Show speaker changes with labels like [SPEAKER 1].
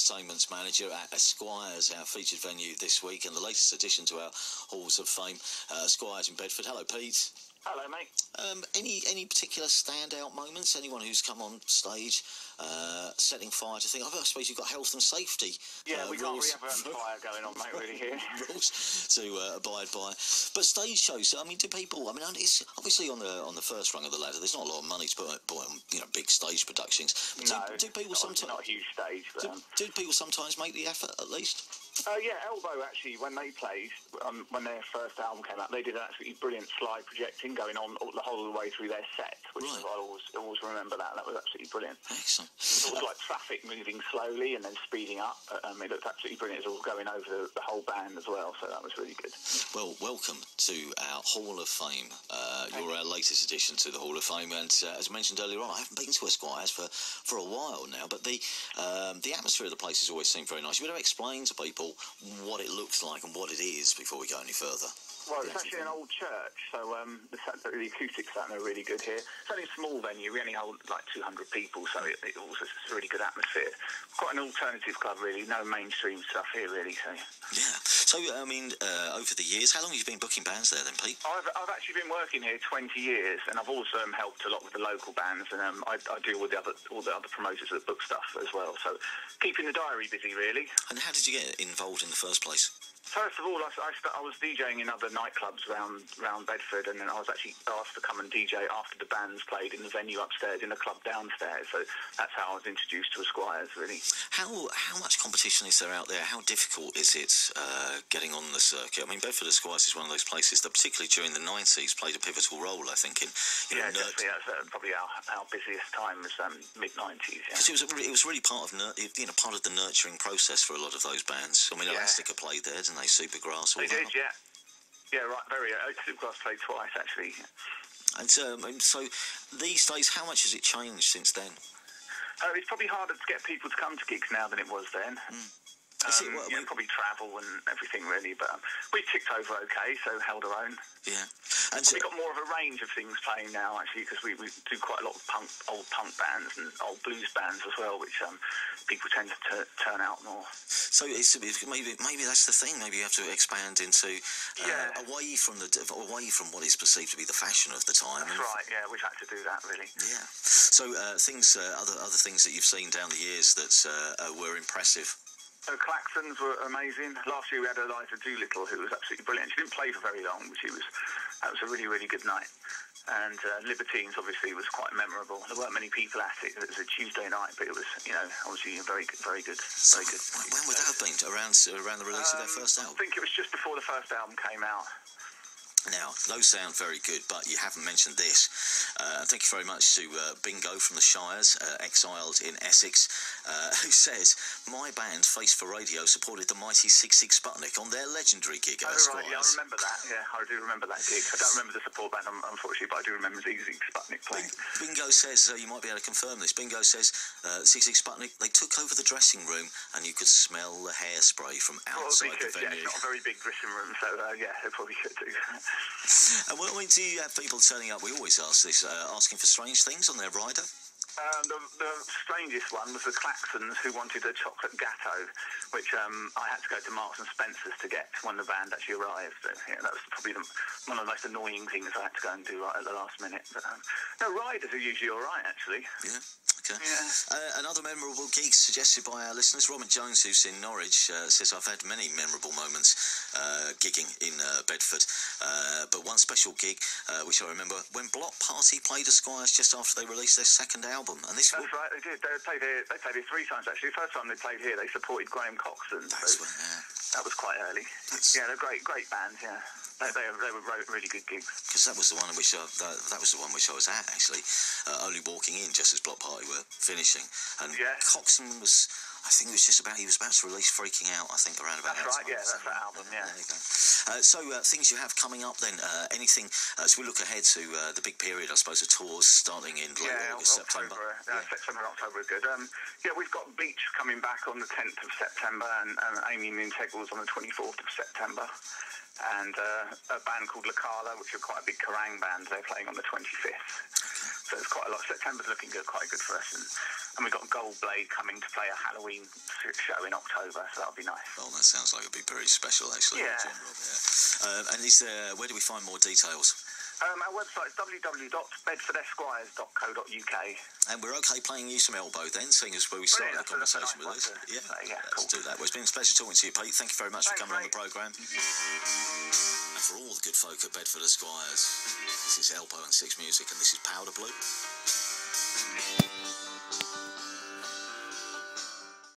[SPEAKER 1] Entertainment Manager at Esquires, our featured venue this week, and the latest addition to our Halls of Fame, Esquires in Bedford. Hello, Pete.
[SPEAKER 2] Hello, mate.
[SPEAKER 1] Any particular standout moments? Anyone who's come on stage setting fire to think? I suppose you've got health and safety.
[SPEAKER 2] Yeah, we have fire going on, mate, really here.
[SPEAKER 1] Rules to abide by. But stage shows. I mean, do people? I mean, it's obviously on the first rung of the ladder. There's not a lot of money to put on, big stage productions. But do people sometimes?
[SPEAKER 2] Not a huge stage. But,
[SPEAKER 1] do people sometimes make the effort at least?
[SPEAKER 2] Yeah, Elbow actually, when they played, when their first album came out, they did an absolutely brilliant slide projecting going on the whole of the way through their set, which I always remember that. That was absolutely brilliant.
[SPEAKER 1] Excellent.
[SPEAKER 2] It was like traffic moving slowly and then speeding up. It looked absolutely brilliant. It was all going over the whole band as well, so that was really good. Well,
[SPEAKER 1] welcome to our Hall of Fame. You're our latest addition to the Hall of Fame, and as mentioned earlier on, I haven't been to Esquires for a while now, but the atmosphere of the place has always seemed very nice. You better explain to people what it looks like and what it is before we go any further.
[SPEAKER 2] Well, it's actually an old church, so the acoustics are really good here. It's only a small venue. We only hold like 200 people, so it's a really good atmosphere. Quite an alternative club, really. No mainstream stuff here, really. So.
[SPEAKER 1] Yeah. So, I mean, over the years, how long have you been booking bands there then, Pete?
[SPEAKER 2] I've actually been working here 20 years, and I've also helped a lot with the local bands, and I deal with all the other promoters that book stuff as well. So, keeping the diary busy, really.
[SPEAKER 1] And how did you get involved in the first place?
[SPEAKER 2] First of all, I was DJing in other nightclubs around Bedford, and then I was actually asked to come and DJ after the bands played in the venue upstairs, in the club downstairs. So that's how I was introduced to Esquires, really.
[SPEAKER 1] How much competition is there out there? How difficult is it getting on the circuit? I mean, Bedford Esquires is one of those places that, particularly during the 90s, played a pivotal role, I think, in
[SPEAKER 2] definitely. That's probably our busiest time was mid-90s. Yeah.
[SPEAKER 1] It was really part of the nurturing process for a lot of those bands. I mean, Elastica played there, didn't they? Supergrass.
[SPEAKER 2] They did, yeah. Yeah, right. Supergrass played twice, actually.
[SPEAKER 1] And so these days, how much has it changed since then?
[SPEAKER 2] It's probably harder to get people to come to gigs now than it was then. Probably travel and everything, really, but we ticked over okay, so held our own.
[SPEAKER 1] Yeah.
[SPEAKER 2] And so we've got more of a range of things playing now, actually, because we do quite a lot of old punk bands and old blues bands as well, which people tend to turn out more.
[SPEAKER 1] So maybe that's the thing. Maybe you have to expand into away from what is perceived to be the fashion of the time.
[SPEAKER 2] That's right. Yeah, we've had to do that, really.
[SPEAKER 1] Yeah. So other things that you've seen down the years that were impressive.
[SPEAKER 2] The Klaxons were amazing. Last year we had Eliza Doolittle, who was absolutely brilliant. She didn't play for very long, but that was a really, really good night. And Libertines, obviously, was quite memorable. There weren't many people at it. It was a Tuesday night, but it was, obviously very good, very good.
[SPEAKER 1] So very good. When would that have been? Around the release of their first album?
[SPEAKER 2] I think it was just before the first album came out.
[SPEAKER 1] Now, those sound very good, but you haven't mentioned this. Thank you very much to Bingo from the Shires, exiled in Essex, who says, my band, Face for Radio, supported the mighty 6 Sputnik on their legendary gig at Esquires.
[SPEAKER 2] Right, yeah, I remember that. Yeah, I do remember that gig. I don't remember the support band, unfortunately, but I do remember 6 Sputnik playing.
[SPEAKER 1] Bingo says, you might be able to confirm this, Bingo says 6 Sputnik, they took over the dressing room and you could smell the hairspray from outside the venue.
[SPEAKER 2] Yeah, it's not a very big dressing room, so yeah, they probably could do.
[SPEAKER 1] And do you have people turning up? We always ask this, asking for strange things on their rider.
[SPEAKER 2] The strangest one was the Klaxons, who wanted a chocolate gatto, which I had to go to Marks and Spencer's to get when the band actually arrived. So, yeah, that was probably one of the most annoying things I had to go and do right at the last minute. But riders are usually all right, actually.
[SPEAKER 1] Yeah. Okay.
[SPEAKER 2] Yeah.
[SPEAKER 1] Another memorable gig suggested by our listeners, Robin Jones, who's in Norwich, says, I've had many memorable moments gigging in Bedford, but one special gig, which I remember, when Block Party played Esquires just after they released their second album. And that's
[SPEAKER 2] right, they did. They played here 3 times, actually. The first time they played here, they supported Graham Coxon. That was quite early. They're great bands, yeah. They were really good gigs.
[SPEAKER 1] Because that was the one which I was at, actually, only walking in just as Block Party were finishing. And Coxon was, I think he was about to release Freaking Out, I think, around about that time.
[SPEAKER 2] Right, yeah, that's that album, yeah.
[SPEAKER 1] There you go. So things you have coming up then, anything, as we look ahead to the big period, I suppose, of tours starting in late August, September.
[SPEAKER 2] September and October are good. We've got Beach coming back on the 10th of September and Amy and the Integrals on the 24th of September. and a band called Lacala, which are quite a big Kerrang band. They're playing on the 25th. So it's quite a lot. September's looking good, quite good for us. And we've got Gold Blade coming to play a Halloween show in October, so that'll be nice.
[SPEAKER 1] Well, that sounds like it'll be very special, actually.
[SPEAKER 2] Yeah.
[SPEAKER 1] And where do we find more details?
[SPEAKER 2] Our website is www.bedfordesquires.co.uk.
[SPEAKER 1] And we're okay playing you some elbow then, seeing as where we started the conversation with this. Let's do that. Well, it's been a pleasure talking to you, Pete. Thank you very much for coming on the programme. And for all the good folk at Bedford Esquires, this is Elbow and 6Music, and this is Powder Blue.